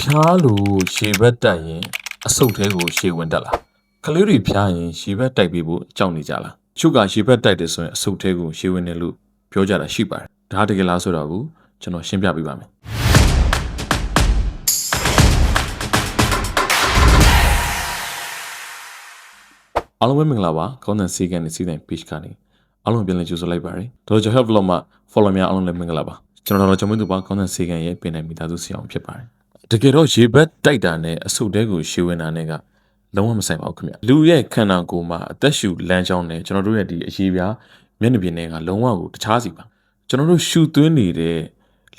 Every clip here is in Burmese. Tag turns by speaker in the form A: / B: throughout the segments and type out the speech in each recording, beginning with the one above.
A: ဖျားလို့ရေဘက်တက်ရင်အဆုတ်ထဲကိုရှေဝင်တက်လာကလေးတွေဖျားရင်ရေဘက်တိုက်ပြီးဖို့ကြောက်နေကြလားချုပ်ကရေဘက်တိုက်တယ်ဆိုရင်အဆုတ်ထဲကိုရှေဝင်တယ်လို့ပြောကြတာရှိပါတယ်ဒါတကယ်လားဆိုတော့ကျွန်တော်ရှင်းပြပေးပါမယ်အားလုံးပဲမင်္ဂလာပါကောင်းတဲ့စီကန်နဲ့စီတိုင်း page ကနေအားလုံးပြန်လည်ကြိုဆိုလိုက်ပါရစေဒေါ်ကျော် help vlog မှာ follow များအားလုံးလည်းမင်္ဂလာပါကျွန်တော်တို့ကျွန်မတို့ပါကောင်းတဲ့စီကန်ရဲ့ပြင်နိုင်မိသားစုဆရာအောင်ဖြစ်ပါတယ်တကယ်တော့ရေဘက်တိုက်တာနဲ့အဆုတ်ထဲကိုရှေဝင်တာနဲ့ကလုံးဝမဆိုင်ပါဘူးခင်ဗျလူရဲ့ခန္ဓာကိုယ်မှာအသက်ရှူလမ်းကြောင်းနဲ့ကျွန်တော်တို့ရဲ့ဒီအရေးပြားမျက်နှာပြင်တွေကလုံးဝကိုတခြားစီပါကျွန်တော်တို့ရှူသွင်းနေတဲ့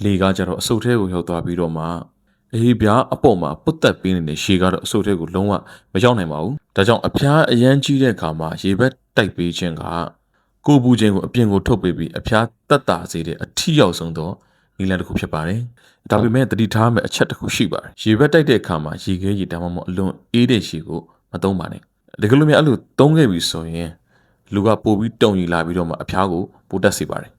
A: လေကကြတော့အဆုတ်ထဲကိုရောက်သွားပြီးတော့မှအရေးပြားအပေါ်မှာပုတ်တက်ပေးနေတဲ့ရှေကတော့အဆုတ်ထဲကိုလုံးဝမရောက်နိုင်ပါဘူးဒါကြောင့်အဖျားအရန်ကြီးတဲ့အခါမှာရေဘက်တိုက်ပေးခြင်းကကိုယ်ပူခြင်းကိုအပြင်ကိုထုတ်ပေးပြီးအဖျားတက်တာစေတဲ့အထီးရောက်ဆုံးသောနည်းလမ်းတစ်ခုဖြစ်ပါတယ်ဒါပေမဲ့တတိထားမဲ့အချက်တစ်ခုရှိပါတယ်ရေဘက်တိုက်တဲ့အခါမှာရေခဲရေဒါမှမဟုတ်အလွန်အေးတဲ့ရေကိုမသုံးပါနဲ့တကယ်လို့များအဲ့လိုသုံးခဲ့ပြီဆိုရင်လူကပိုပြီးတုံရီလာပြီးတော့မှအဖျားကိုပိုတက်စေပါတယ်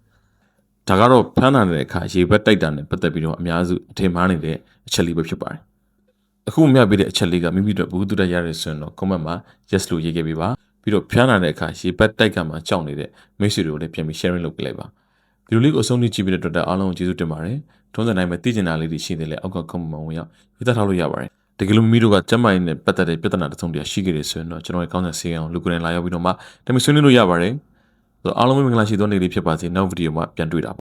A: ဒါကတော့ဖမ်းနာတဲ့အခါရေဘက်တိုက်တာနဲ့ပတ်သက်ပြီးတော့အများစုအထင်မှားနေတဲ့အချက်လေးပဲဖြစ်ပါတယ်အခုမြတ်ပေးတဲ့အချက်လေးကမိမိတို့ဘူးတူတက်ရရဆိုရင်တော့ comment မှာ yes လို့ရေးခဲ့ပေးပါပြီးတော့ဖျားနာတဲ့အခါရေဘက်တိုက်ကမှကြောက်နေတဲ့မိတ်ဆွေတို့လည်းပြန်ပြီး sharing လုပ်ပေးလိုက်ပါဗီဒီယိုလေးကိုအဆုံးထိကြည့်ပြီးတဲ့အတွက်အားလုံးကိုကျေးဇူးတင်ပါတယ်ထုံးစံတိုင်းပဲသိကျင်တာလေးတွေရှိသေးတယ်အောက်က comment မှာဝင်ရောက်ရေးသားထားလို့ရပါတယ်တကယ်လို့မိမိတို့ကကျမကြီးနဲ့ပတ်သက်တဲ့ပြဿနာတစ်စုံတရာရှိခဲ့တယ်ဆိုရင်တော့ကျွန်တော်ရဲ့ကောင်းတဲ့ဆေးအောင်လူကိုယ်တိုင်လာရောက်ပြီးတော့မှတမင်ဆွေးနွေးလို့ရပါတယ်ဆိုတော့အားလုံးပဲမင်္ဂလာရှိသောနေ့လေးဖြစ်ပါစေနောက်ဗီဒီယိုမှာပြန်တွေ့တာ